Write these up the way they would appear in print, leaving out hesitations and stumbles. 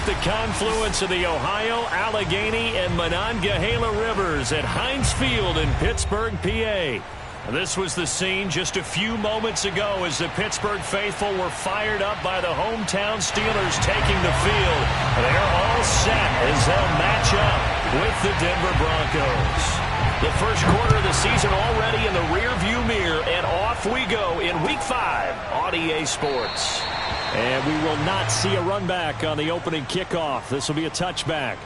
the confluence of the Ohio, Allegheny, and Monongahela rivers at Heinz Field in Pittsburgh, PA. This was the scene just a few moments ago as the Pittsburgh faithful were fired up by the hometown Steelers taking the field. They're all set as they'll match up with the Denver Broncos. The first quarter of the season already in the rearview mirror, and off we go in Week 5 on EA Sports. And we will not see a run back on the opening kickoff. This will be a touchback.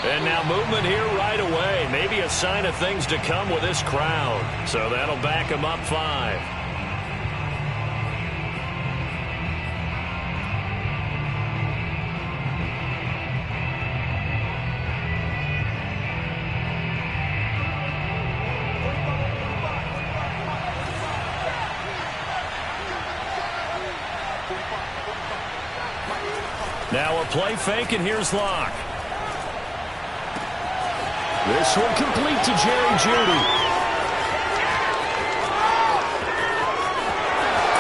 And now movement here right away. Maybe a sign of things to come with this crowd. So that'll back him up 5. Now a play fake, and here's Locke. This one complete to Jerry Jeudy.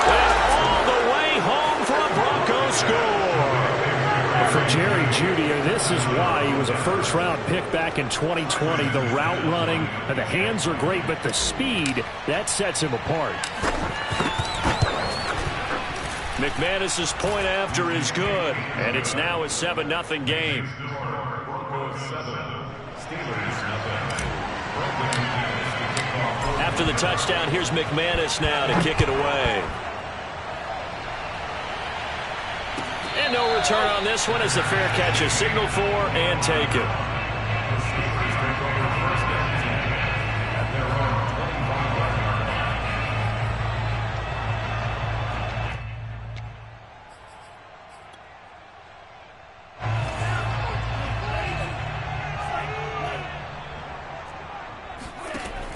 And all the way home for a Broncos score. For Jerry Jeudy, this is why he was a first-round pick back in 2020. The route running, and the hands are great, but the speed, that sets him apart. McManus's point after is good, and it's now a 7-0 game. After the touchdown, here's McManus now to kick it away. And no return on this one as the fair catch is signaled for and taken.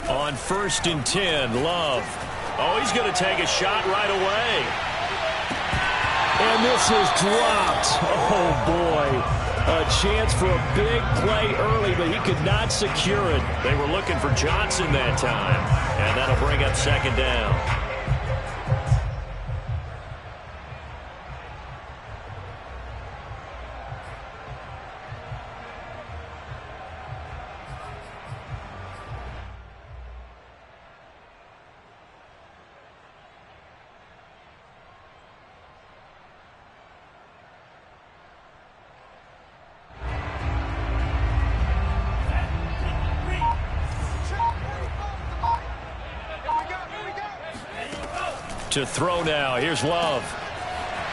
On 1st and 10, Love. Oh, he's going to take a shot right away. And this is dropped. Oh, boy. A chance for a big play early, but he could not secure it. They were looking for Johnson that time, and that'll bring up 2nd down. To throw now. Here's Love.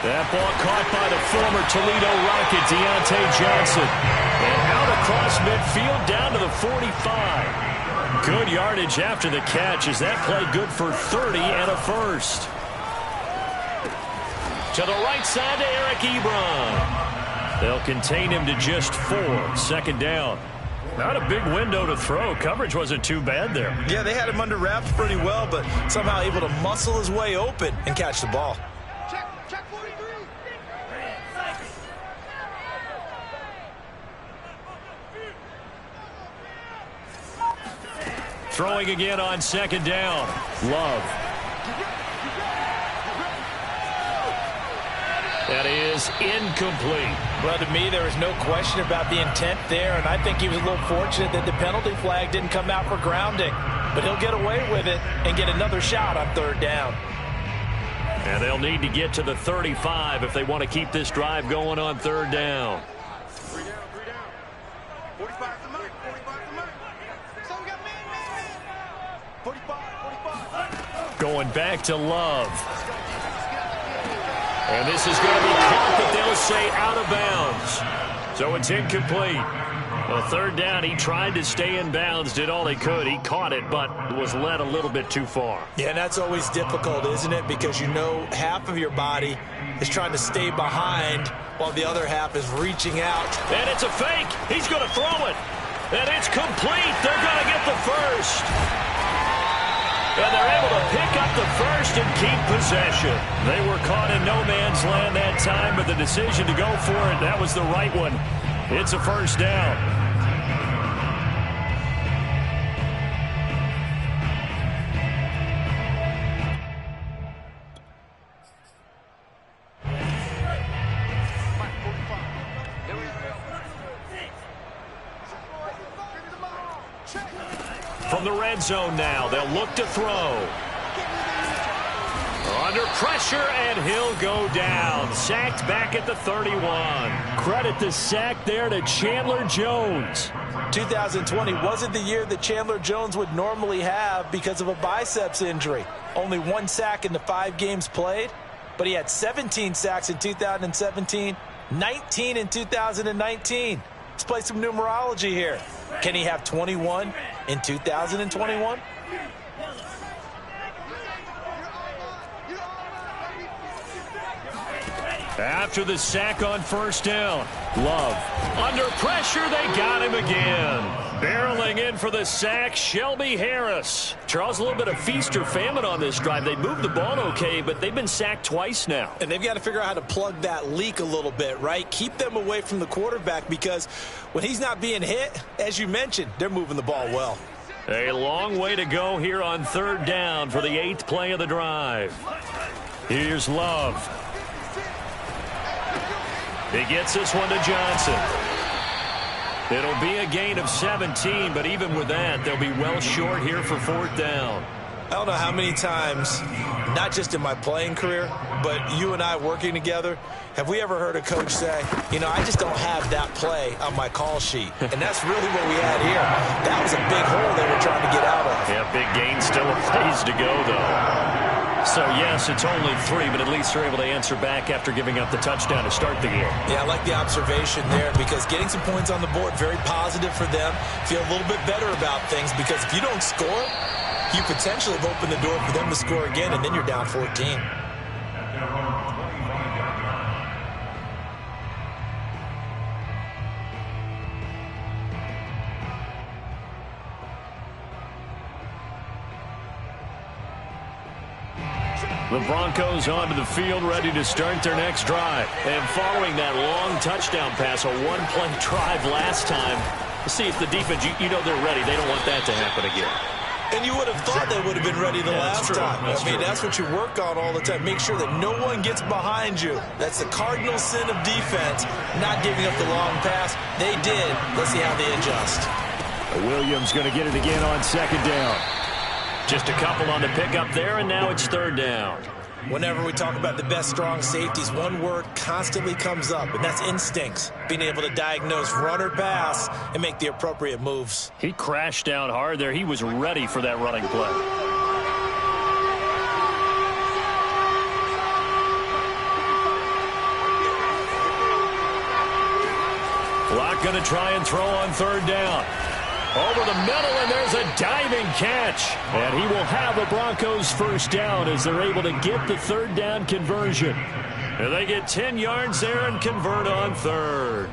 That ball caught by the former Toledo Rocket, Deontay Johnson. And out across midfield down to the 45. Good yardage after the catch as that play good for 30 and a first. To the right side to Eric Ebron. They'll contain him to just 4. 2nd down. Not a big window to throw. Coverage wasn't too bad there. Yeah, they had him under wraps pretty well, but somehow able to muscle his way open and catch the ball. Check 43. Throwing again on 2nd down. Love. That is incomplete. Well, to me, there is no question about the intent there, and I think he was a little fortunate that the penalty flag didn't come out for grounding. But he'll get away with it and get another shot on 3rd down. And they'll need to get to the 35 if they want to keep this drive going on 3rd down. 3 down. 45 to Mike. 45 to Mike. So we got man. 45. Going back to Love. And this is going to be caught, but they'll say out of bounds. So it's incomplete. Well, 3rd down, he tried to stay in bounds, did all he could. He caught it, but was led a little bit too far. Yeah, and that's always difficult, isn't it? Because you know half of your body is trying to stay behind while the other half is reaching out. And it's a fake. He's going to throw it. And it's complete. They're going to get the first. And they're able to pick up the first and keep possession. They were caught in no man's land that time, but the decision to go for it, that was the right one. It's a first down. From the red zone now, they'll look to throw. Under pressure, and he'll go down. Sacked back at the 31. Credit the sack there to Chandler Jones. 2020 wasn't the year that Chandler Jones would normally have because of a biceps injury. Only 1 sack in the 5 games played, but he had 17 sacks in 2017, 19 in 2019. Let's play some numerology here. Can he have 21 in 2021? After the sack on first down, Love. Under pressure, they got him again. Barreling in for the sack, Shelby Harris. Charles, a little bit of feast or famine on this drive. They moved the ball okay, but they've been sacked twice now. And they've got to figure out how to plug that leak a little bit, right? Keep them away from the quarterback, because when he's not being hit, as you mentioned, they're moving the ball well. A long way to go here on third down for the 8th play of the drive. Here's Love. He gets this one to Johnson. It'll be a gain of 17, but even with that, they'll be well short here for 4th down. I don't know how many times, not just in my playing career, but you and I working together, have we ever heard a coach say, you know, I just don't have that play on my call sheet. And that's really what we had here. That was a big hole they were trying to get out of. Yeah, big gain, still a ways to go, though. So, yes, it's only 3, but at least they're able to answer back after giving up the touchdown to start the game. Yeah, I like the observation there, because getting some points on the board, very positive for them. Feel a little bit better about things, because if you don't score, you potentially have opened the door for them to score again, and then you're down 14. The Broncos onto the field, ready to start their next drive. And following that long touchdown pass, a one-play drive last time, let's see if the defense, you know they're ready. They don't want that to happen again. And you would have thought they would have been ready the last time. I mean, that's what you work on all the time. Make sure that no one gets behind you. That's the cardinal sin of defense, not giving up the long pass. They did. Let's see how they adjust. Williams going to get it again on 2nd down. Just a couple on the pickup there, and now it's 3rd down. Whenever we talk about the best strong safeties, one word constantly comes up, and that's instincts. Being able to diagnose run or pass and make the appropriate moves. He crashed down hard there. He was ready for that running play. Locke going to try and throw on 3rd down. Over the middle, and there's a diving catch. And he will have the Broncos 1st down as they're able to get the 3rd down conversion. And they get 10 yards there and convert on 3rd.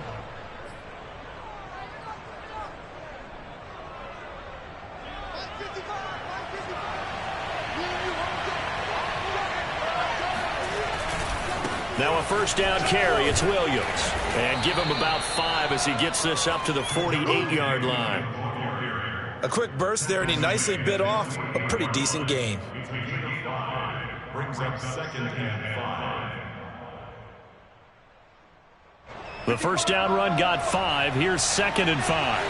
Now a 1st down carry. It's Williams. And give him about 5 as he gets this up to the 48-yard line. A quick burst there, and he nicely bit off a pretty decent gain. Brings up 2nd and 5. The 1st down run got 5. Here's 2nd and 5.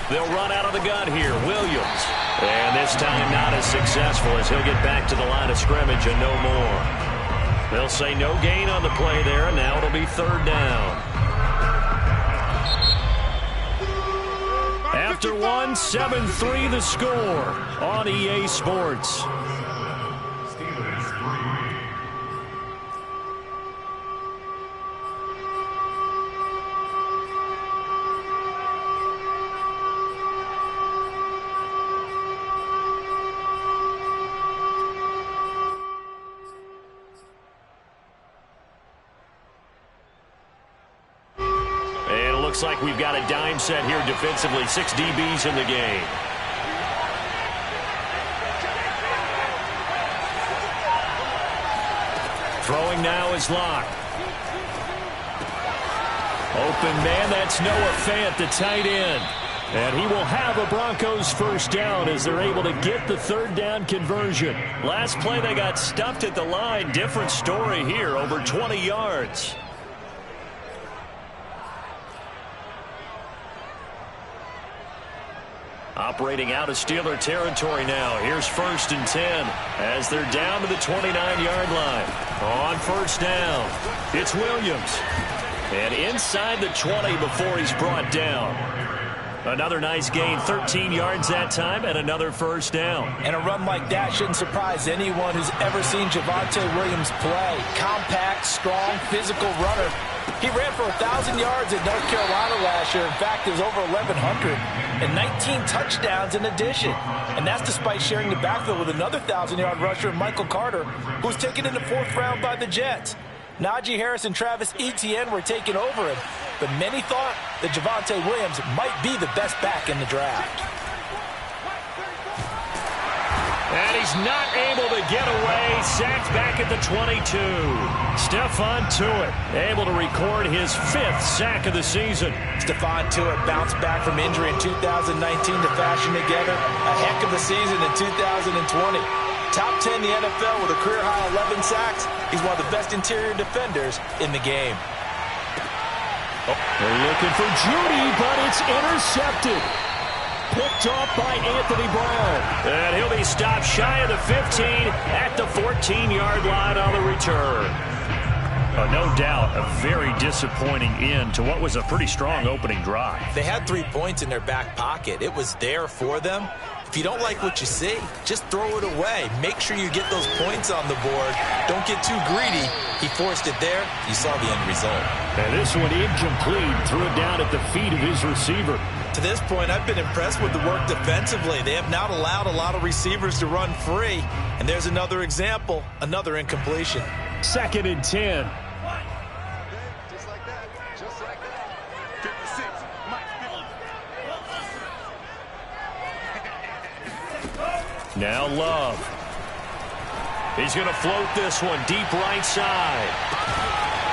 They'll run out of the gun here. Williams. And this time not as successful as he'll get back to the line of scrimmage and no more. They'll say no gain on the play there, and now it'll be 3rd down. After 1, 7-3 the score on EA Sports. looks like we've got a dime set here defensively. 6 DBs in the game. Throwing now is Locke. Open man, that's Noah Fant, the tight end. And he will have a Broncos first down as they're able to get the third down conversion. Last play they got stuffed at the line. Different story here, over 20 yards. Operating out of Steeler territory now. Here's 1st and 10 as they're down to the 29-yard line. On first down, it's Williams. And inside the 20 before he's brought down. Another nice gain, 13 yards that time, and another first down. And a run like that shouldn't surprise anyone who's ever seen Javonte Williams play. Compact, strong, physical runner. He ran for 1,000 yards at North Carolina last year. In fact, it was over 1,100 and 19 touchdowns in addition. And that's despite sharing the backfield with another 1,000-yard rusher, Michael Carter, who was taken in the 4th round by the Jets. Najee Harris and Travis Etienne were taking over him, but many thought that Javonte Williams might be the best back in the draft. And he's not able to get away. Sacked back at the 22. Stephon Tuitt able to record his 5th sack of the season. Stephon Tuitt bounced back from injury in 2019 to fashion together a heck of a season in 2020. Top 10 in the NFL with a career-high 11 sacks. He's one of the best interior defenders in the game. They're looking for Judy, but it's intercepted. Picked off by Anthony Brown. And he'll be stopped shy of the 15 at the 14-yard line on the return. No doubt, a very disappointing end to what was a pretty strong opening drive. They had 3 points in their back pocket. It was there for them. If you don't like what you see, just throw it away. Make sure you get those points on the board. Don't get too greedy. He forced it there. You saw the end result. And this one incomplete. Threw it down at the feet of his receiver. To this point, I've been impressed with the work defensively. They have not allowed a lot of receivers to run free. And there's another example, another incompletion. 2nd and 10. Just like that. Just like that. 56. Mike 50. Now Love. He's going to float this one deep right side.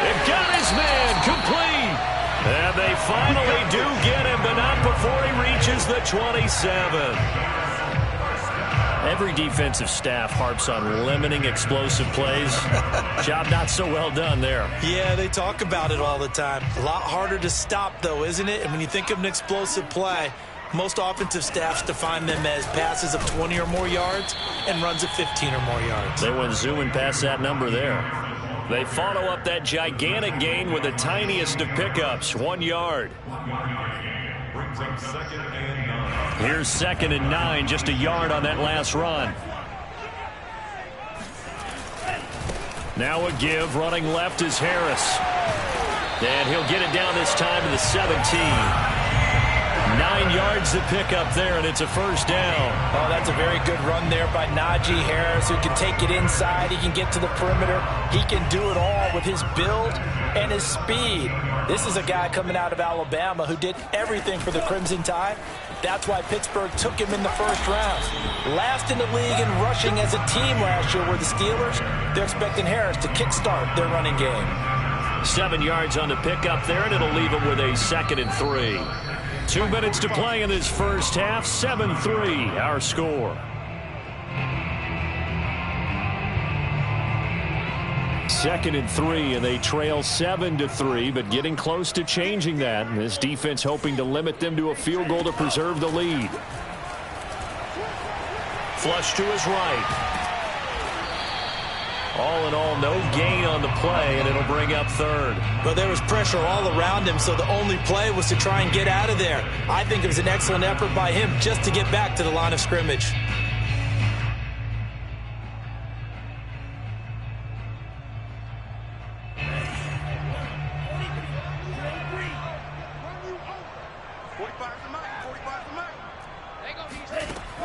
They've got his man complete. And they finally do get him, but not before he reaches the 27. Every defensive staff harps on limiting explosive plays. Job not so well done there. Yeah, they talk about it all the time. A lot harder to stop, though, isn't it? And when you think of an explosive play, most offensive staffs define them as passes of 20 or more yards and runs of 15 or more yards. They went zooming past that number there. They follow up that gigantic gain with the tiniest of pickups, 1 yard. Brings up 2nd and 9. Here's 2nd and 9, just a yard on that last run. Now a give, running left is Harris. And he'll get it down this time to the 17. 9 yards to pick up there, and it's a first down. Oh, that's a very good run there by Najee Harris, who can take it inside. He can get to the perimeter. He can do it all with his build and his speed. This is a guy coming out of Alabama who did everything for the Crimson Tide. That's why Pittsburgh took him in the 1st round. Last in the league in rushing as a team last year were the Steelers. They're expecting Harris to kickstart their running game. 7 yards on the pickup there, and it'll leave him with a 2nd and 3. 2 minutes to play in this first half. 7-3, our score. Second and 3, and they trail 7-3, but getting close to changing that. And this defense hoping to limit them to a field goal to preserve the lead. Flush to his right. All in all, no gain on the play, and it'll bring up 3rd. But there was pressure all around him, so the only play was to try and get out of there. I think it was an excellent effort by him just to get back to the line of scrimmage.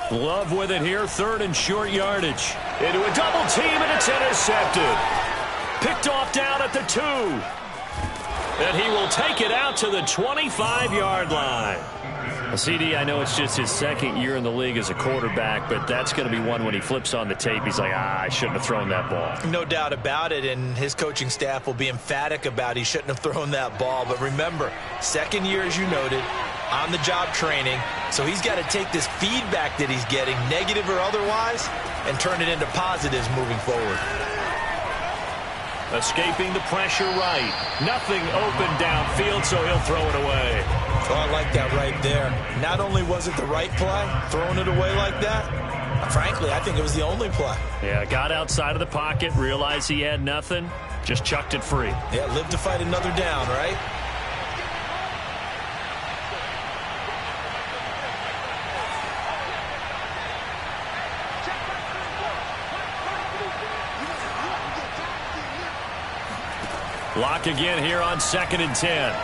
Love with it here, 3rd and short yardage. Into a double team, and it's intercepted. Picked off down at the 2. And he will take it out to the 25-yard line. CD, I know it's just his second year in the league as a quarterback, but that's going to be one when he flips on the tape. He's like, I shouldn't have thrown that ball. No doubt about it, and his coaching staff will be emphatic about he shouldn't have thrown that ball. But remember, second year, as you noted, on-the-job training, so he's got to take this feedback that he's getting, negative or otherwise, and turn it into positives moving forward. Escaping the pressure right. Nothing open downfield, so he'll throw it away. Oh, I like that right there. Not only was it the right play, throwing it away like that, frankly, I think it was the only play. Yeah, got outside of the pocket, realized he had nothing, just chucked it free. Yeah, live to fight another down, right? Lock again here on 2nd and 10.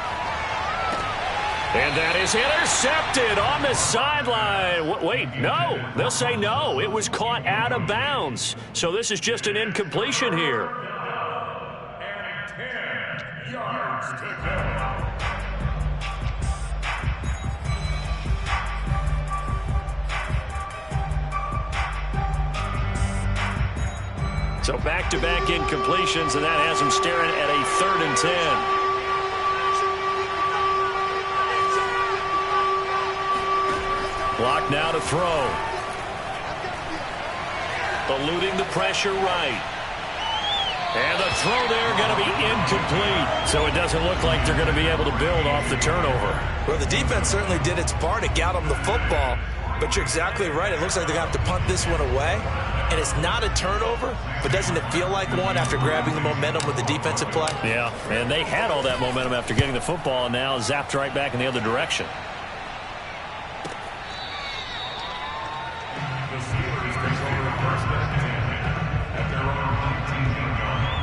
And that is intercepted on the sideline. Wait, no. They'll say no. It was caught out of bounds. So this is just an incompletion here. And 10 yards to go. So back-to-back incompletions, and that has him staring at a 3rd and 10. Block now to throw. Eluding the pressure right. And the throw there going to be incomplete. So it doesn't look like they're going to be able to build off the turnover. Well, the defense certainly did its part. It got them the football. But you're exactly right. It looks like they're going to have to punt this one away. And it's not a turnover, but doesn't it feel like one after grabbing the momentum with the defensive play? Yeah, and they had all that momentum after getting the football, and now zapped right back in the other direction. The Steelers take over 1st and 10 at their own 19-yard line.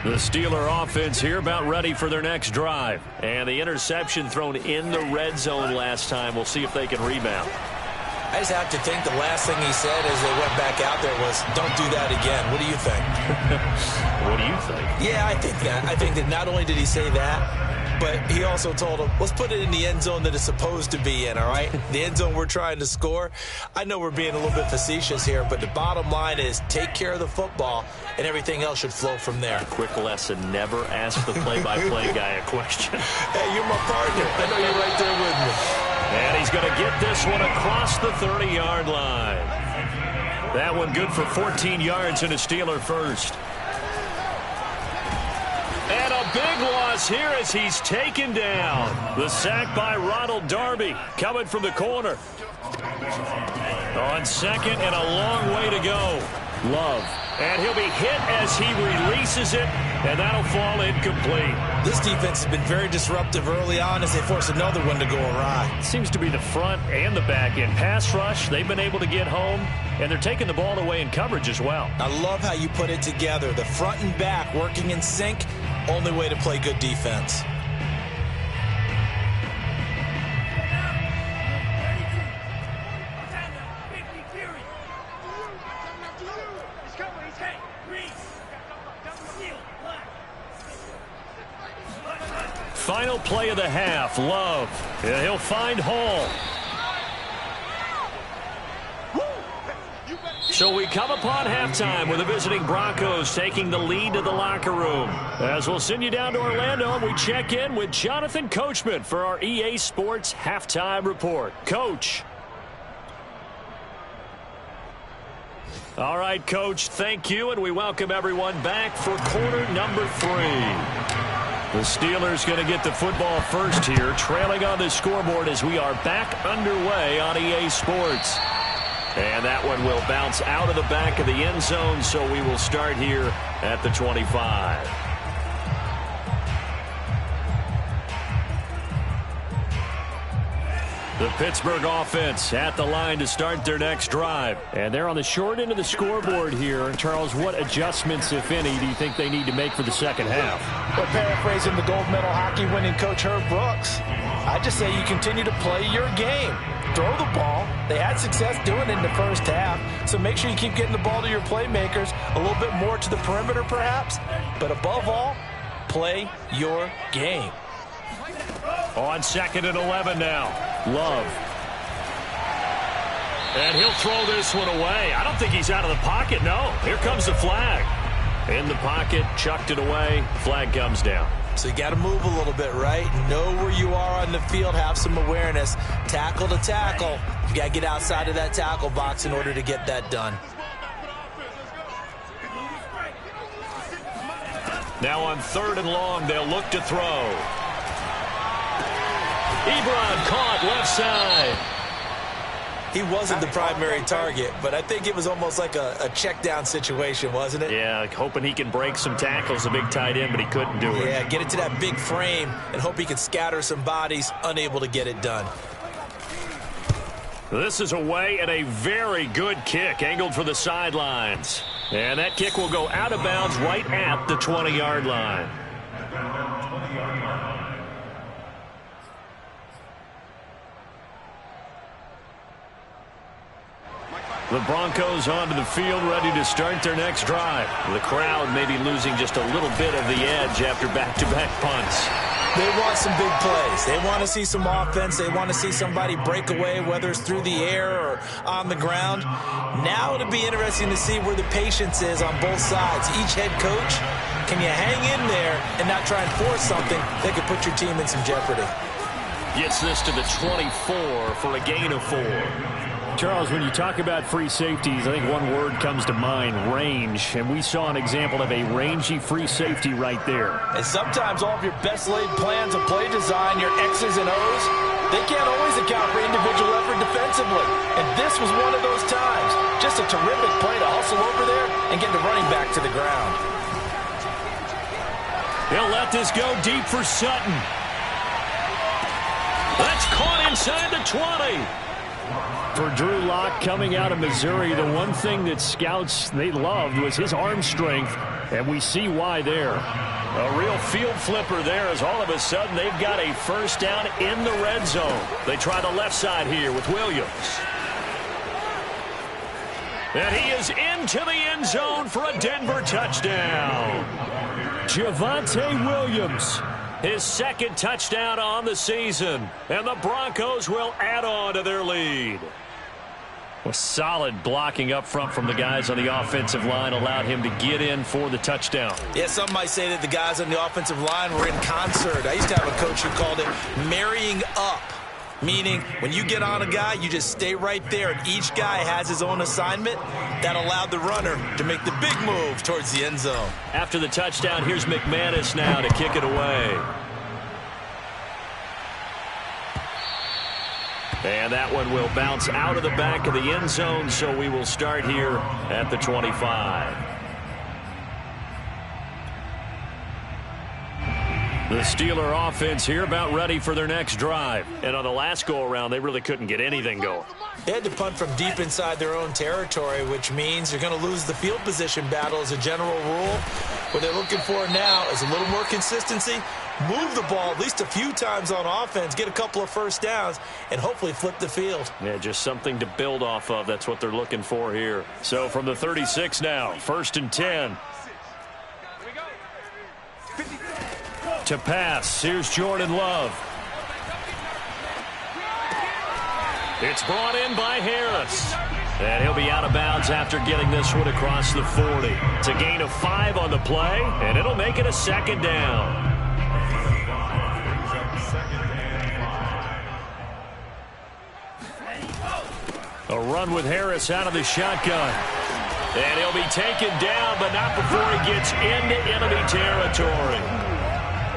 The Steeler offense here about ready for their next drive. And the interception thrown in the red zone last time. We'll see if they can rebound. I just have to think the last thing he said as they went back out there was, don't do that again. What do you think? What do you think? Yeah, I think that. I think that not only did he say that, but he also told him, let's put it in the end zone that it's supposed to be in, all right? The end zone we're trying to score. I know we're being a little bit facetious here, but the bottom line is take care of the football, and everything else should flow from there. Quick lesson, never ask the play-by-play guy a question. Hey, you're my partner. I know you're right there with me. And he's going to get this one across the 30-yard line. That one good for 14 yards and a Steeler first. And a big loss here as he's taken down. The sack by Ronald Darby coming from the corner. On 2nd and a long way to go. Love. And he'll be hit as he releases it, and that'll fall incomplete. This defense has been very disruptive early on as they force another one to go awry. Seems to be the front and the back end. Pass rush, they've been able to get home, and they're taking the ball away in coverage as well. I love how you put it together. The front and back working in sync, only way to play good defense. Final play of the half, Love. Yeah, he'll find Hall. So we come upon halftime with the visiting Broncos taking the lead to the locker room. As we'll send you down to Orlando, and we check in with Jonathan Coachman for our EA Sports Halftime Report. Coach. All right, Coach, thank you, and we welcome everyone back for quarter number 3. The Steelers going to get the football first here, trailing on the scoreboard as we are back underway on EA Sports. And that one will bounce out of the back of the end zone, so we will start here at the 25. The Pittsburgh offense at the line to start their next drive. And they're on the short end of the scoreboard here. Charles, what adjustments, if any, do you think they need to make for the second half? Well, paraphrasing the gold medal hockey winning coach Herb Brooks, I just say you continue to play your game. Throw the ball. They had success doing it in the first half, so make sure you keep getting the ball to your playmakers, a little bit more to the perimeter perhaps, but above all, play your game. On 2nd and 11 now. Love. And he'll throw this one away. I don't think he's out of the pocket, no. Here comes the flag. In the pocket, chucked it away, flag comes down. So you got to move a little bit, right? Know where you are on the field, have some awareness. Tackle to tackle. You got to get outside of that tackle box in order to get that done. Now on 3rd and long, they'll look to throw. Ebron caught left side. He wasn't the primary target, but I think it was almost like a check down situation, wasn't it? Yeah, hoping he can break some tackles, a big tight end, but he couldn't do it. Yeah, get it to that big frame and hope he can scatter some bodies, unable to get it done. This is away and a very good kick, angled for the sidelines. And that kick will go out of bounds right at the 20-yard line. The Broncos onto the field, ready to start their next drive. The crowd may be losing just a little bit of the edge after back-to-back punts. They want some big plays. They want to see some offense. They want to see somebody break away, whether it's through the air or on the ground. Now it'll be interesting to see where the patience is on both sides. Each head coach, can you hang in there and not try and force something that could put your team in some jeopardy? Gets this to the 24 for a gain of 4. Charles, when you talk about free safeties, I think one word comes to mind, range. And we saw an example of a rangy free safety right there. And sometimes all of your best laid plans of play design, your X's and O's, they can't always account for individual effort defensively. And this was one of those times. Just a terrific play to hustle over there and get the running back to the ground. He'll let this go deep for Sutton. That's caught inside the 20. For Drew Lock coming out of Missouri, the one thing that scouts they loved was his arm strength, and we see why there. A real field flipper there as all of a sudden they've got a first down in the red zone. They try the left side here with Williams. And he is into the end zone for a Denver touchdown. Javonte Williams. His second touchdown on the season. And the Broncos will add on to their lead. Well, solid blocking up front from the guys on the offensive line allowed him to get in for the touchdown. Yeah, some might say that the guys on the offensive line were in concert. I used to have a coach who called it marrying up. Meaning, when you get on a guy, you just stay right there, and each guy has his own assignment. That allowed the runner to make the big move towards the end zone. After the touchdown, here's McManus now to kick it away. And that one will bounce out of the back of the end zone, so we will start here at the 25. The Steeler offense here about ready for their next drive. And on the last go-around, they really couldn't get anything going. They had to punt from deep inside their own territory, which means you're going to lose the field position battle as a general rule. What they're looking for now is a little more consistency, move the ball at least a few times on offense, get a couple of first downs, and hopefully flip the field. Yeah, just something to build off of. That's what they're looking for here. So from the 36 now, 1st and 10. To pass, here's Jordan Love. It's brought in by Harris. And he'll be out of bounds after getting this one across the 40. It's a gain of 5 on the play, and it'll make it a second down. A run with Harris out of the shotgun. And he'll be taken down, but not before he gets into enemy territory.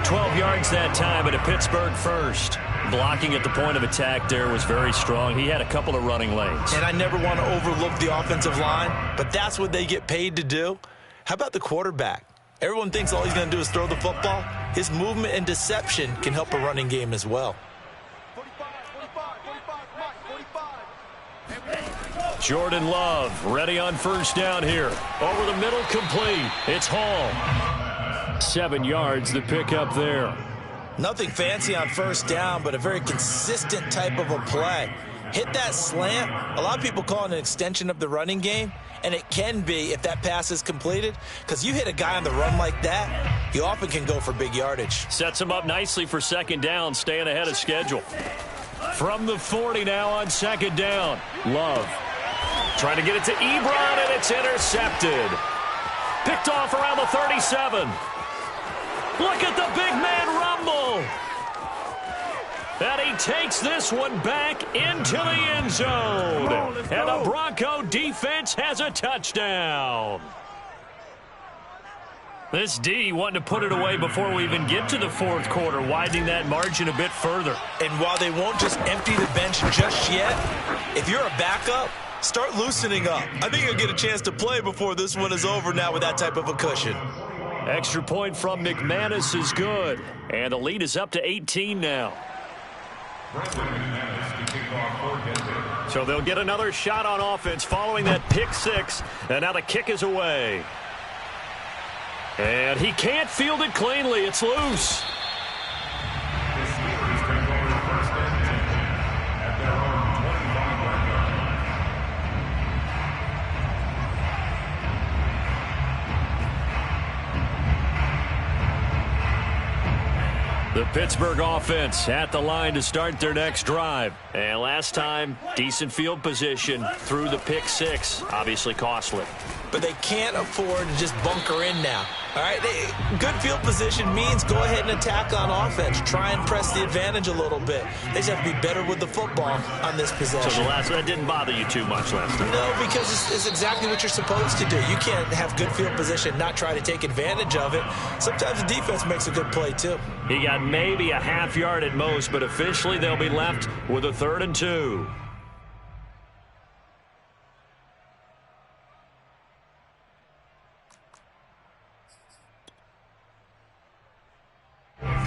12 yards that time, and a Pittsburgh first. Blocking at the point of attack there was very strong. He had a couple of running lanes. And I never want to overlook the offensive line, but that's what they get paid to do. How about the quarterback? Everyone thinks all he's going to do is throw the football. His movement and deception can help a running game as well. Jordan Love ready on first down here. Over the middle, complete. It's Hall. 7 yards, the pickup there. Nothing fancy on first down, but a very consistent type of a play. Hit that slant. A lot of people call it an extension of the running game, and it can be if that pass is completed, because you hit a guy on the run like that, you often can go for big yardage. Sets him up nicely for second down, staying ahead of schedule. From the 40 now on second down. Love trying to get it to Ebron, and it's intercepted. Picked off around the 37. Look at the big man rumble. And he takes this one back into the end zone. And the Bronco defense has a touchdown. This D wanting to put it away before we even get to the fourth quarter, widening that margin a bit further. And while they won't just empty the bench just yet, if you're a backup, start loosening up. I think you'll get a chance to play before this one is over now with that type of a cushion. Extra point from McManus is good. And the lead is up to 18 now. So they'll get another shot on offense following that pick six. And now the kick is away. And he can't field it cleanly. It's loose. The Pittsburgh offense at the line to start their next drive. And last time, decent field position through the pick six. Obviously costly. But they can't afford to just bunker in now. All right, good field position means go ahead and attack on offense. Try and press the advantage a little bit. They just have to be better with the football on this possession. So that didn't bother you too much last time? No, because it's exactly what you're supposed to do. You can't have good field position, not try to take advantage of it. Sometimes the defense makes a good play, too. He got maybe a half yard at most, but officially they'll be left with a 3rd and 2.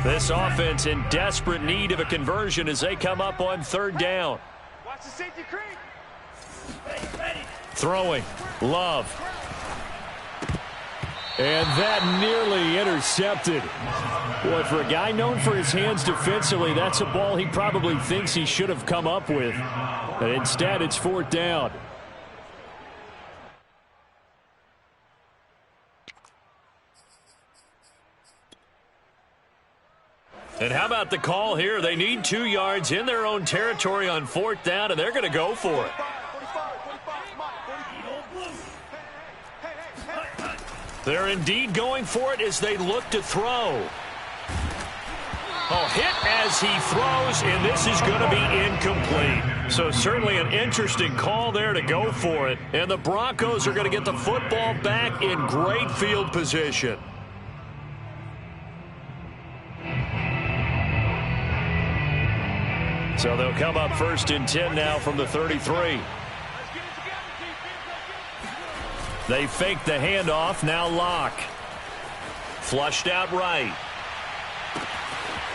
This offense in desperate need of a conversion as they come up on 3rd down. Watch the safety creep. Throwing. Love. And that nearly intercepted. Boy, for a guy known for his hands defensively, that's a ball he probably thinks he should have come up with. But instead, it's 4th down. And how about the call here? They need 2 yards in their own territory on 4th down, and they're going to go for it. They're indeed going for it as they look to throw. Oh, hit as he throws, and this is going to be incomplete. So certainly an interesting call there to go for it. And the Broncos are going to get the football back in great field position. So they'll come up 1st and 10 now from the 33. They fake the handoff. Now Locke. Flushed out right.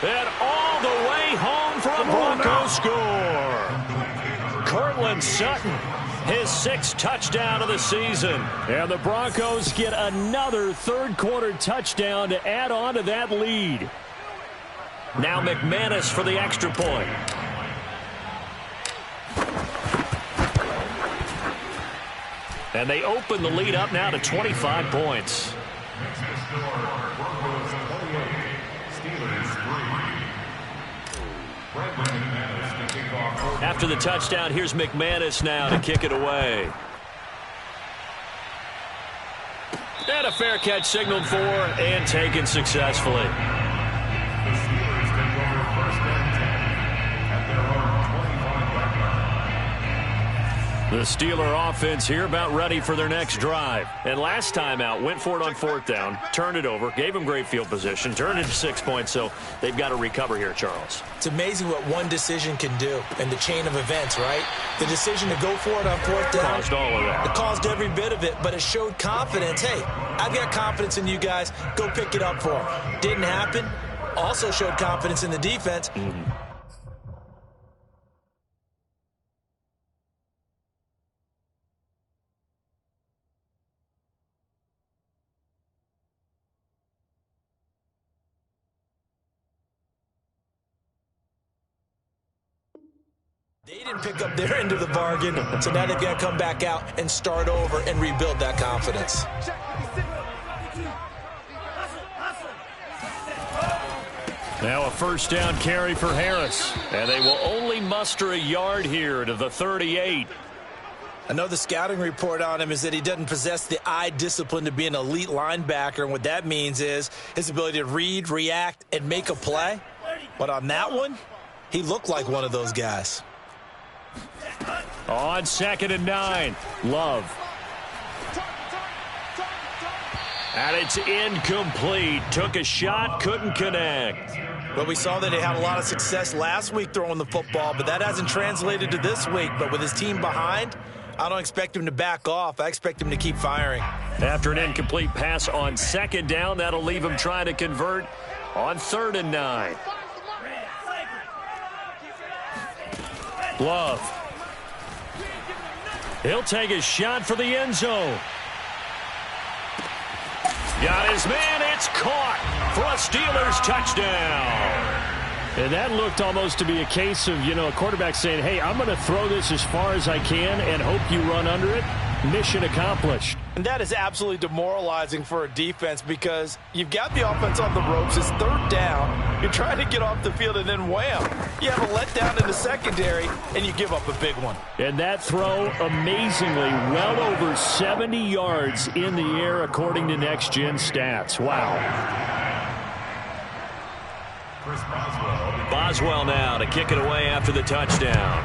And all the way home for a Bronco score. Cortland Sutton, his 6th touchdown of the season. And the Broncos get another 3rd quarter touchdown to add on to that lead. Now McManus for the extra point. And they open the lead up now to 25 points. After the touchdown, here's McManus now to kick it away. And a fair catch signaled for and taken successfully. The Steeler offense here about ready for their next drive. And last time out, went for it on 4th down, turned it over, gave them great field position, turned it to 6 points, so they've got to recover here, Charles. It's amazing what one decision can do in the chain of events, right? The decision to go for it on 4th down. Caused all of that. It caused every bit of it, but it showed confidence. Hey, I've got confidence in you guys. Go pick it up for them. Didn't happen. Also showed confidence in the defense. They didn't pick up their end of the bargain, so now they've got to come back out and start over and rebuild that confidence. Now a first down carry for Harris, and they will only muster a yard here to the 38. I know the scouting report on him is that he doesn't possess the eye discipline to be an elite linebacker, and what that means is his ability to read, react, and make a play. But on that one, he looked like one of those guys. On 2nd and 9, Love. And it's incomplete. Took a shot, couldn't connect. Well, we saw that he had a lot of success last week throwing the football, but that hasn't translated to this week. But with his team behind, I don't expect him to back off. I expect him to keep firing. After an incomplete pass on 2nd down, that'll leave him trying to convert on 3rd and 9. Love. He'll take a shot for the end zone. Got his man. It's caught for a Steelers touchdown. And that looked almost to be a case of, a quarterback saying, hey, I'm going to throw this as far as I can and hope you run under it. Mission accomplished. And that is absolutely demoralizing for a defense because you've got the offense on the ropes. It's 3rd down. You're trying to get off the field, and then wham, you have a letdown in the secondary, and you give up a big one. And that throw, amazingly, well over 70 yards in the air, according to Next Gen Stats. Wow. Chris Boswell. Boswell now to kick it away after the touchdown.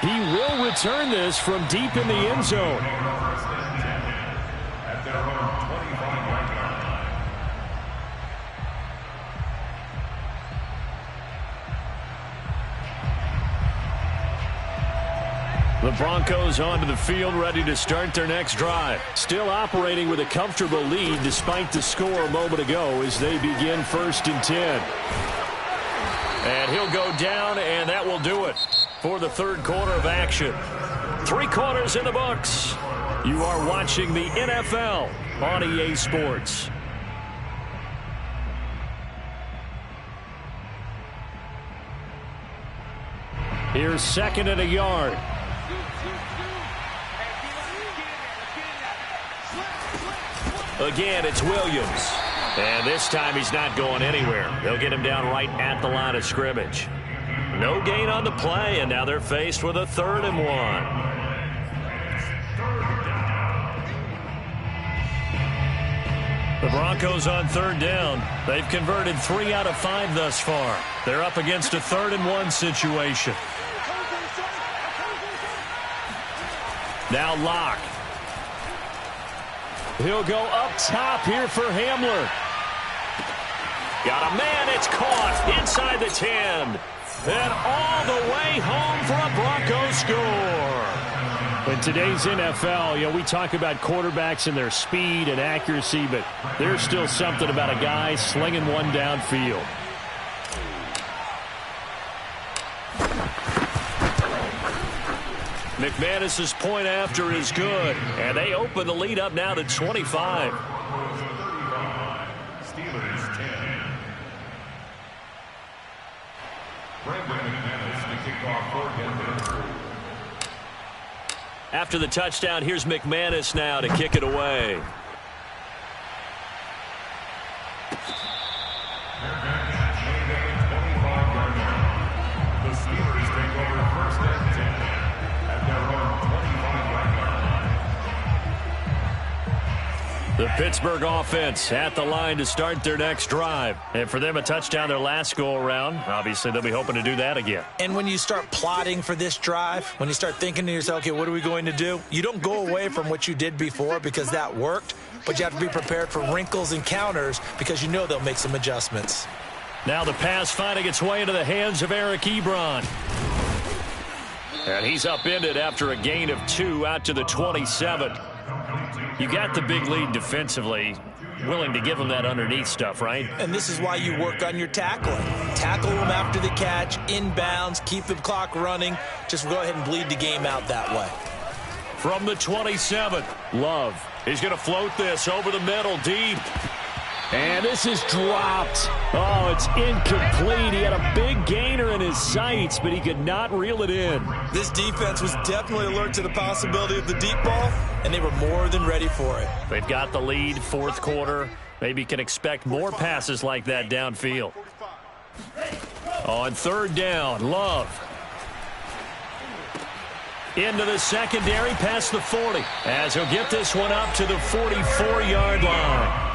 He will return this from deep in the end zone. At their own 25-yard line. The Broncos onto the field, ready to start their next drive. Still operating with a comfortable lead despite the score a moment ago as they begin 1st and 10. And he'll go down, and that will do it for the 3rd quarter of action. 3 quarters in the books. You are watching the NFL on EA Sports. Here's 2nd and a yard. Again, it's Williams. And this time he's not going anywhere. They'll get him down right at the line of scrimmage. No gain on the play, and now they're faced with a 3rd and 1. The Broncos on 3rd down. They've converted 3 out of 5 thus far. They're up against a 3rd and 1 situation. Now Locke. He'll go up top here for Hamler. Got a man. It's caught inside the 10. And all the way home for a Broncos score. In today's NFL, we talk about quarterbacks and their speed and accuracy, but there's still something about a guy slinging one downfield. McManus's point after is good, and they open the lead up now to 25. Steelers 10. Brandon McManus to kick off for Denver. After the touchdown, here's McManus now to kick it away. The Steelers take over 1st and 10 at their own 25-yard line. The Pittsburgh offense at the line to start their next drive. And for them, a touchdown their last go-around. Obviously, they'll be hoping to do that again. And when you start plotting for this drive, when you start thinking to yourself, okay, what are we going to do? You don't go away from what you did before because that worked, but you have to be prepared for wrinkles and counters because you know they'll make some adjustments. Now the pass finding its way into the hands of Eric Ebron. And he's upended after a gain of 2 out to the 27. You got the big lead defensively. Willing to give them that underneath stuff, right? And this is why you work on your tackling. Tackle them after the catch, inbounds, keep the clock running. Just go ahead and bleed the game out that way. From the 27, Love. He's going to float this over the middle deep. And this is dropped. Oh, it's incomplete. He had a big gainer in his sights, but he could not reel it in. This defense was definitely alert to the possibility of the deep ball, and they were more than ready for it. They've got the lead, fourth quarter. Maybe can expect more passes like that downfield. On third down, Love. Into the secondary, past the 40. As he'll get this one up to the 44-yard line.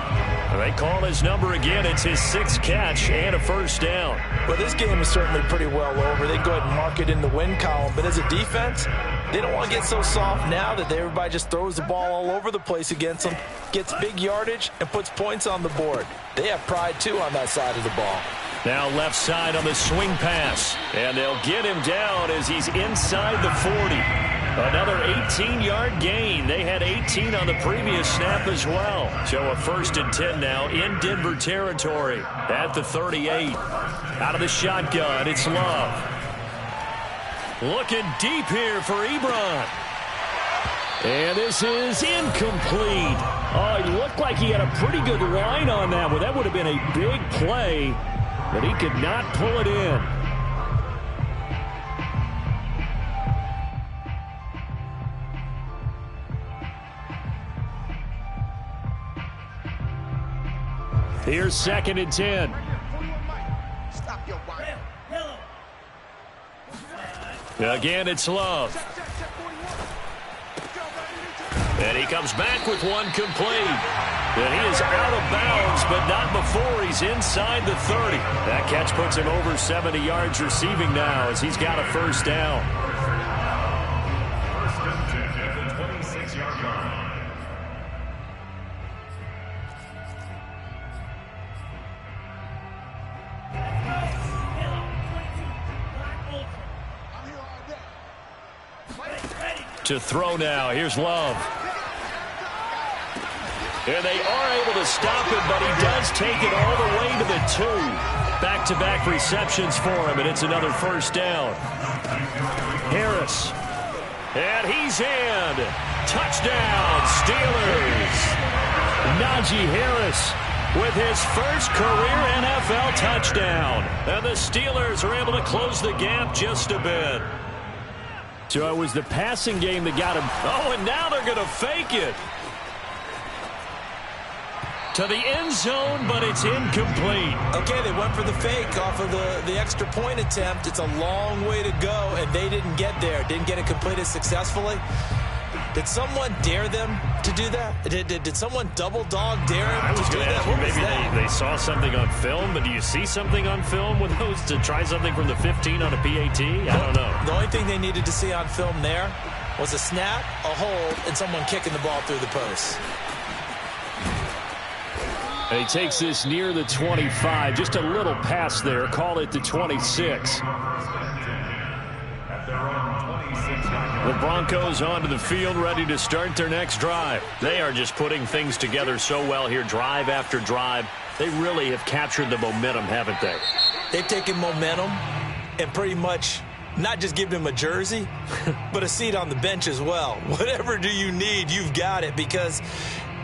They call his number again. It's his sixth catch and a first down. Well, this game is certainly pretty well over. They go ahead and mark it in the win column. But as a defense, they don't want to get so soft now that everybody just throws the ball all over the place against them, gets big yardage, and puts points on the board. They have pride, too, on that side of the ball. Now left side on the swing pass. And they'll get him down as he's inside the 40. Another 18-yard gain. They had 18 on the previous snap as well. So a 1st and 10 now in Denver territory at the 38. Out of the shotgun, it's Love. Looking deep here for Ebron. And this is incomplete. Oh, he looked like he had a pretty good line on that one. That would have been a big play, but he could not pull it in. Here's 2nd and 10. Again, it's Love. And he comes back with one complete. And he is out of bounds, but not before he's inside the 30. That catch puts him over 70 yards receiving now as he's got a first down. First and 10 at the 26-yard line. To throw now. Here's Love. And they are able to stop it, but he does take it all the way to the 2. Back-to-back receptions for him, and it's another first down. Harris. And he's in. Touchdown, Steelers. Najee Harris with his first career NFL touchdown. And the Steelers are able to close the gap just a bit. So it was the passing game that got him. Oh, and now they're going to fake it. To the end zone, but it's incomplete. Okay, they went for the fake off of the extra point attempt. It's a long way to go, and they didn't get there. Didn't get it completed successfully. Did someone dare them to do that? Did someone double dog dare him to do that? What was that? Maybe they saw something on film, but do you see something on film with those to try something from the 15 on a PAT? I don't know. The only thing they needed to see on film there was a snap, a hold, and someone kicking the ball through the post. And he takes this near the 25. Just a little pass there. Call it the 26. The Broncos onto the field, ready to start their next drive. They are just putting things together so well here, drive after drive. They really have captured the momentum, haven't they? They've taken momentum and pretty much not just given him a jersey, but a seat on the bench as well. Whatever do you need, you've got it, because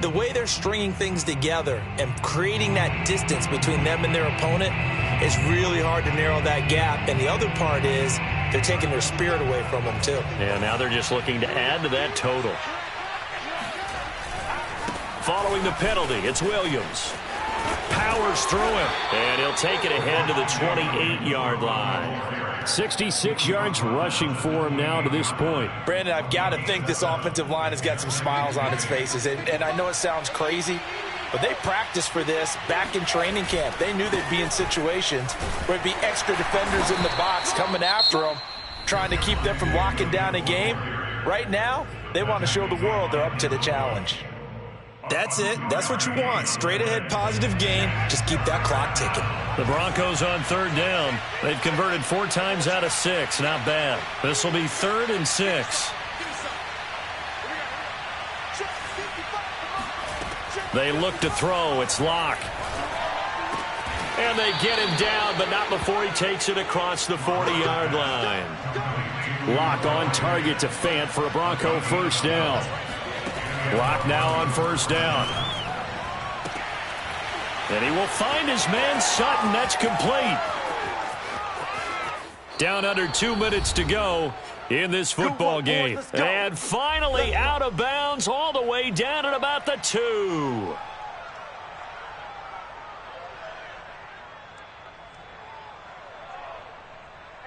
the way they're stringing things together and creating that distance between them and their opponent is really hard to narrow that gap. And the other part is they're taking their spirit away from them, too. Yeah, now they're just looking to add to that total. Following the penalty, it's Williams. Powers through him, and he'll take it ahead to the 28-yard line. 66 yards rushing for him now to this point. Brandon, I've got to think this offensive line has got some smiles on its faces. And I know it sounds crazy, but they practiced for this back in training camp. They knew they'd be in situations where it'd be extra defenders in the box coming after them, trying to keep them from locking down a game. Right now, they want to show the world they're up to the challenge. That's it. That's what you want. Straight ahead positive gain. Just keep that clock ticking. The Broncos on third down. They've converted 4 times out of 6. Not bad. This will be 3rd and 6. They look to throw. It's Locke. And they get him down, but not before he takes it across the 40-yard line. Locke on target to Fant for a Bronco first down. Locke now on first down. And he will find his man Sutton. That's complete. Down under 2 minutes to go in this football game. And finally out of bounds all the way down at about the 2.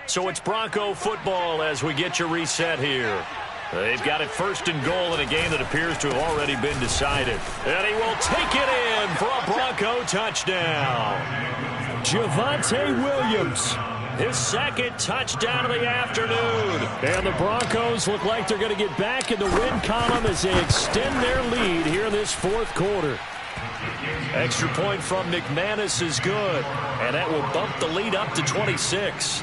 So it's Bronco football as we get you reset here. They've got it 1st and goal in a game that appears to have already been decided. And he will take it in for a Bronco touchdown. Javonte Williams, his 2nd touchdown of the afternoon. And the Broncos look like they're going to get back in the win column as they extend their lead here in this 4th quarter. Extra point from McManus is good. And that will bump the lead up to 26.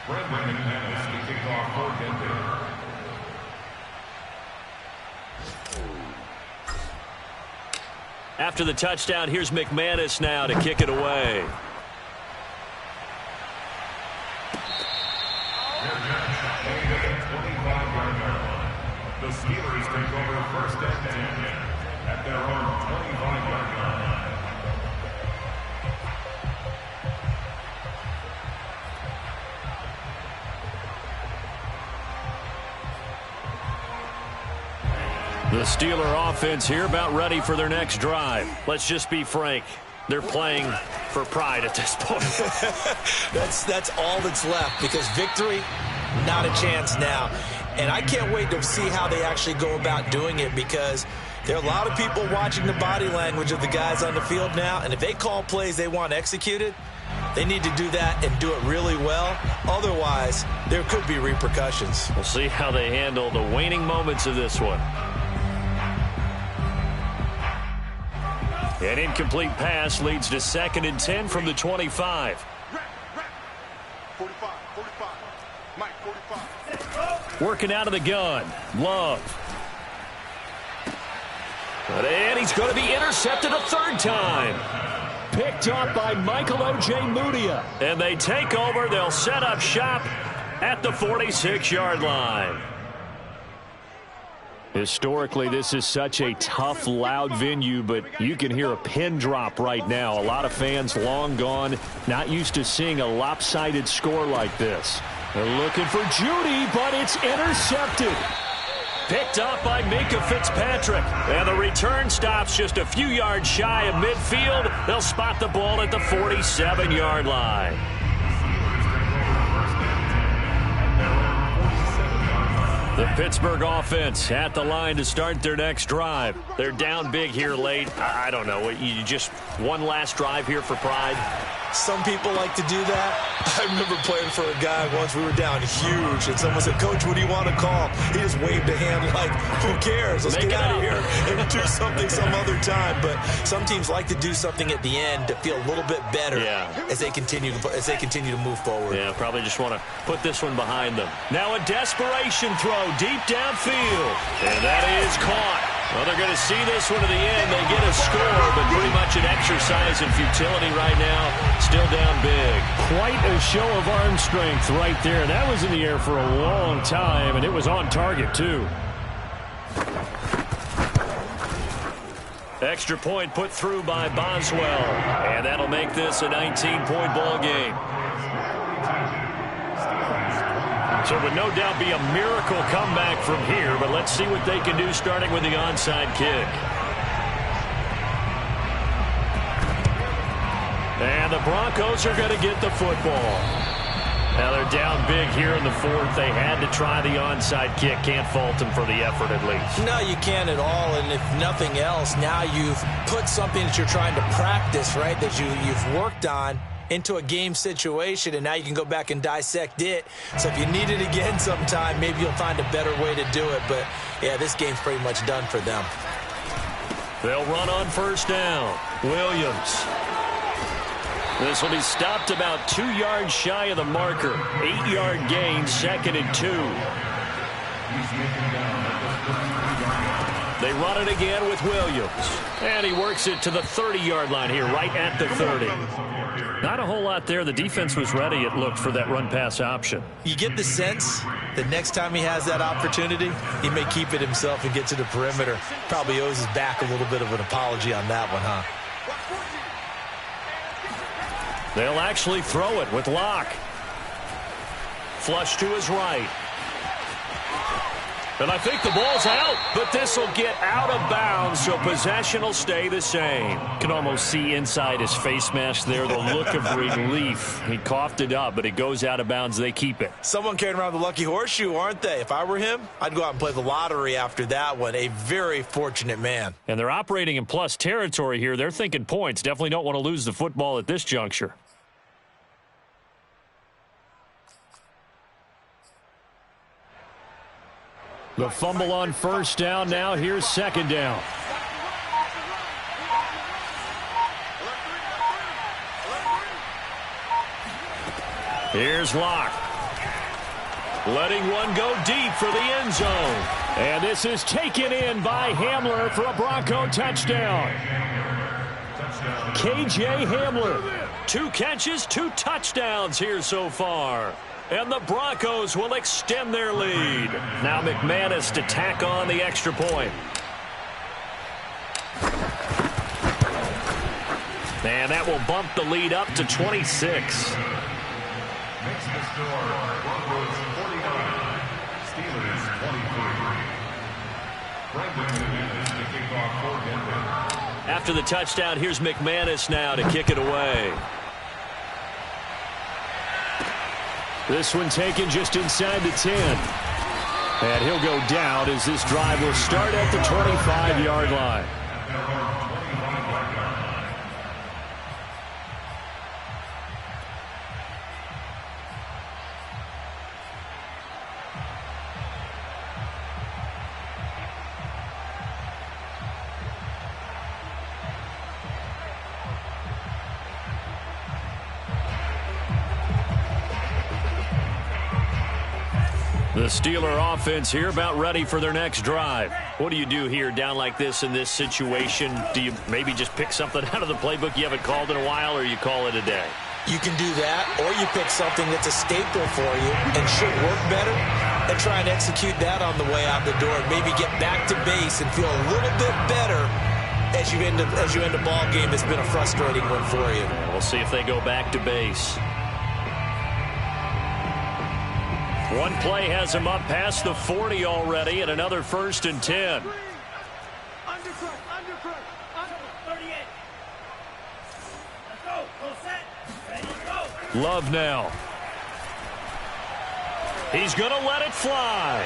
Madden Madness to kick off for Denver. After the touchdown, here's McManus now to kick it away. The Steelers take over 1st and 10 at their own 25-yard line. The Steeler offense here about ready for their next drive. Let's just be frank. They're playing for pride at this point. That's all that's left, because victory, not a chance now. And I can't wait to see how they actually go about doing it, because there are a lot of people watching the body language of the guys on the field now, and if they call plays they want executed, they need to do that and do it really well. Otherwise, there could be repercussions. We'll see how they handle the waning moments of this one. An incomplete pass leads to 2nd and 10 from the 25. 45. Mike, 45. Working out of the gun. Love. And he's going to be intercepted a 3rd time. Picked up by Michael O.J. Mudia. And they take over. They'll set up shop at the 46-yard line. Historically, this is such a tough, loud venue, but you can hear a pin drop right now. A lot of fans long gone, not used to seeing a lopsided score like this. They're looking for Judy, but it's intercepted. Picked up by Minka Fitzpatrick. And the return stops just a few yards shy of midfield. They'll spot the ball at the 47-yard line. The Pittsburgh offense at the line to start their next drive. They're down big here late. I don't know. You just one last drive here for pride? Some people like to do that. I remember playing for a guy once. We were down huge, and someone said, "Coach, what do you want to call?" He just waved a hand like, "Who cares? Let's get out of here and do something some other time." But some teams like to do something at the end to feel a little bit better as they continue to move forward. Yeah, probably just want to put this one behind them. Now a desperation throw deep downfield, and that is caught. Well, they're going to see this one to the end. They get a score, but pretty much an exercise in futility right now. Still down big. Quite a show of arm strength right there. That was in the air for a long time, and it was on target, too. Extra point put through by Boswell, and that'll make this a 19-point ball game. So it would no doubt be a miracle comeback from here, but let's see what they can do starting with the onside kick. And the Broncos are going to get the football. Now they're down big here in the 4th. They had to try the onside kick. Can't fault them for the effort at least. No, you can't at all. And if nothing else, now you've put something that you're trying to practice, right, that you've worked on into a game situation, and now you can go back and dissect it. So if you need it again sometime, maybe you'll find a better way to do it. But, yeah, this game's pretty much done for them. They'll run on 1st down. Williams. This will be stopped about 2 yards shy of the marker. 8-yard gain, 2nd and 2. They run it again with Williams. And he works it to the 30-yard line here, right at the 30. Not a whole lot there. The defense was ready, it looked, for that run-pass option. You get the sense that next time he has that opportunity, he may keep it himself and get to the perimeter. Probably owes his back a little bit of an apology on that one, huh? They'll actually throw it with Locke. Flush to his right. And I think the ball's out, but this will get out of bounds, so possession will stay the same. Can almost see inside his face mask there the look of relief. He coughed it up, but it goes out of bounds. They keep it. Someone carrying around the lucky horseshoe, aren't they? If I were him, I'd go out and play the lottery after that one. A very fortunate man. And they're operating in plus territory here. They're thinking points. Definitely don't want to lose the football at this juncture. The fumble on first down. Now here's second down. Here's Locke. Letting one go deep for the end zone. And this is taken in by Hamler for a Bronco touchdown. K.J. Hamler. 2 catches, 2 touchdowns here so far. And the Broncos will extend their lead. Now McManus to tack on the extra point. And that will bump the lead up to 26. Makes the score Broncos 49, Steelers 23. Brandon McManus to kick off for Denver. After the touchdown, here's McManus now to kick it away. This one taken just inside the 10. And he'll go down as this drive will start at the 25-yard line. The Steeler offense here about ready for their next drive. What do you do here down like this in this situation? Do you maybe just pick something out of the playbook you haven't called in a while, or you call it a day? You can do that, or you pick something that's a staple for you and should work better and try and execute that on the way out the door and maybe get back to base and feel a little bit better as you end a ball game that's been a frustrating one for you. We'll see if they go back to base. One play has him up past the 40 already, and another 1st and 10. Under 38. Let's go. Go set. Ready to go. Love now. He's going to let it fly.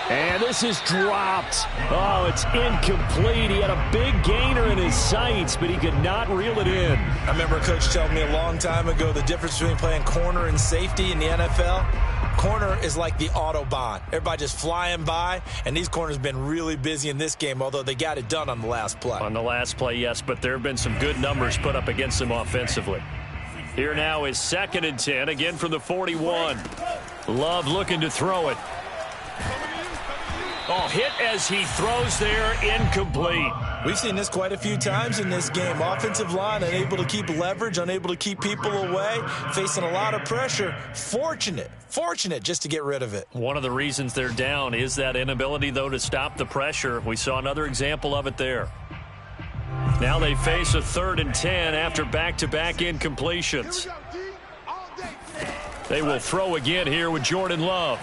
And this is dropped. Oh, it's incomplete. He had a big gainer in his sights, but he could not reel it in. I remember a coach telling me a long time ago the difference between playing corner and safety in the NFL. Corner is like the Autobahn. Everybody just flying by, and these corners have been really busy in this game, although they got it done on the last play. On the last play, yes, but there have been some good numbers put up against them offensively. Here now is 2nd and 10, again from the 41. Love looking to throw it. Oh, hit as he throws there, incomplete. We've seen this quite a few times in this game. Offensive line unable to keep leverage, unable to keep people away, facing a lot of pressure. Fortunate just to get rid of it. One of the reasons they're down is that inability, though, to stop the pressure. We saw another example of it there. Now they face a 3rd and 10 after back-to-back incompletions. They will throw again here with Jordan Love.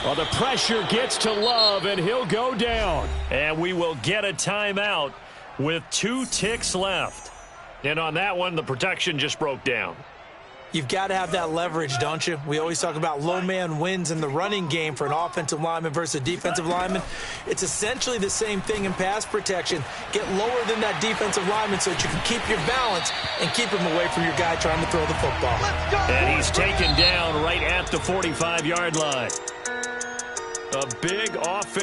Well, the pressure gets to Love, and he'll go down. And we will get a timeout with 2 ticks left. And on that one, the protection just broke down. You've got to have that leverage, don't you? We always talk about low man wins in the running game for an offensive lineman versus a defensive lineman. It's essentially the same thing in pass protection. Get lower than that defensive lineman so that you can keep your balance and keep him away from your guy trying to throw the football. And he's taken down right at the 45-yard line. A big offense.